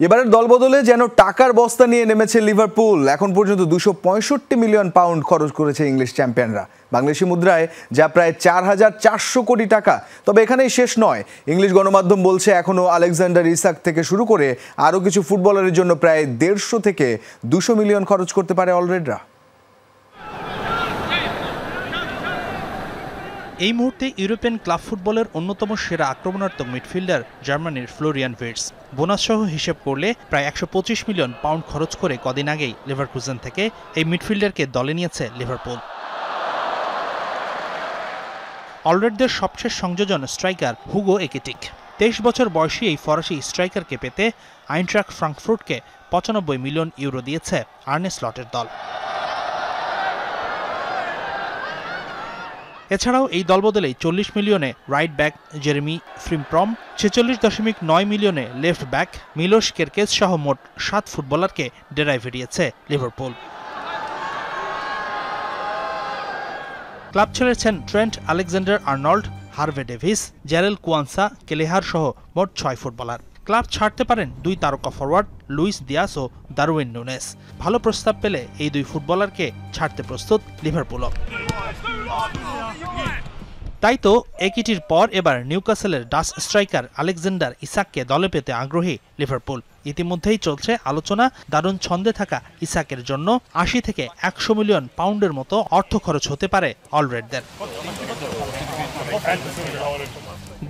এবারের দলবদলে যেন টাকার বস্তা নিয়ে নেমেছে লিভারপুল। এখন পর্যন্ত 265 মিলিয়ন পাউন্ড খরচ করেছে ইংলিশ চ্যাম্পিয়নরা, বাংলাদেশি মুদ্রায় যা প্রায় 4400 কোটি টাকা। তবে এখানেই শেষ নয়। ইংলিশ গণমাধ্যম বলছে এখনও আলেকজান্ডার ইসাক থেকে শুরু করে আরও কিছু ফুটবলারের জন্য প্রায় 150 থেকে 200 মিলিয়ন খরচ করতে পারে অলরেডরা। এই মুহূর্তে ইউরোপিয়ান ক্লাব ফুটবলের অন্যতম সেরা আক্রমণাত্মক মিডফিল্ডার জার্মানির ফ্লোরিয়ান ভির্টস। বোনাস সহ হিসেব করলে প্রায় 125 মিলিয়ন পাউন্ড খরচ করে কদিন আগেই লেভারকুজেন থেকে এই মিডফিল্ডারকে দলে নিয়েছে লিভারপুল। অলরেডদের সবশেষ সংযোজন স্ট্রাইকার হুগো একিটিক। 23 বছর বয়সী এই ফরাসি স্ট্রাইকারকে পেতে আইনট্রাক্ট ফ্রাঙ্কফুর্টকে 95 মিলিয়ন ইউরো দিয়েছে আর্নে স্লটের দল। এছাড়াও এই দলবদলেই 40 মিলিয়নে রাইট ব্যাক জেরেমি ফ্রিম্প্রম, 46.9 মিলিয়নে লেফট ব্যাক মিলোস কেরকেজ সহ মোট 7 ফুটবলারকে ডেরায় ভিড়িয়েছে লিভারপুল। ক্লাব ছেড়েছেন Trent Alexander Arnold, Harvey Davies, Jarell Quansah, Kelleher সহ মোট 6 ফুটবলার। ক্লাব ছাড়তে পারেন 2 তারকা ফরওয়ার্ড লুইস দিয়াস ও দারউইন নুনেস। ভালো প্রস্তাব পেলে এই 2 ফুটবলারকে ছাড়তে প্রস্তুত লিভারপুলও। তাই তো একিটির পর এবার নিউক্যাসলের ডাচ স্ট্রাইকার আলেকজান্ডার ইসাককে দলে পেতে আগ্রহী লিভারপুল। ইতিমধ্যেই চলছে আলোচনা দারুণ ছন্দে থাকা ইসাকের জন্য 80 থেকে 100 মিলিয়ন পাউন্ডের মতো অর্থ খরচ হতে পারে অলরেডদের।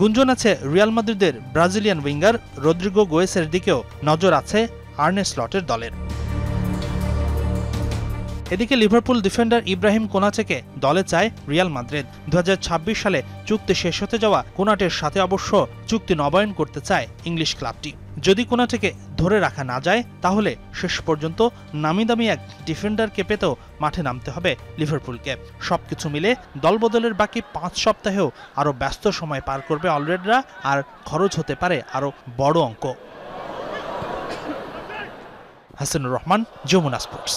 গুঞ্জন আছে রিয়াল মাদ্রিদের ব্রাজিলিয়ান উইঙ্গার রদ্রিগো গোয়েসের দিকেও নজর আছে আর্নে স্লটের দলের। এদিকে লিভারপুল ডিফেন্ডার ইব্রাহিম কোনাটেকে দলে চায় রিয়াল মাদ্রিদ। 2026 সালে চুক্তি শেষ হতে যাওয়া কোনাটের সাথে অবশ্য চুক্তি নবায়ন করতে চায় ইংলিশ ক্লাবটি। যদি কোনাটেকে ধরে রাখা না যায় তাহলে শেষ পর্যন্ত নামিদামি এক ডিফেন্ডারকে পেতেও মাঠে নামতে হবে লিভারপুলকে। সবকিছু মিলে দলবদলের বাকি 5 সপ্তাহেও আরও ব্যস্ত সময় পার করবে অলরেডরা, আর খরচ হতে পারে আরও বড় অঙ্ক। হাসানুর রহমান, যমুনা স্পোর্টস।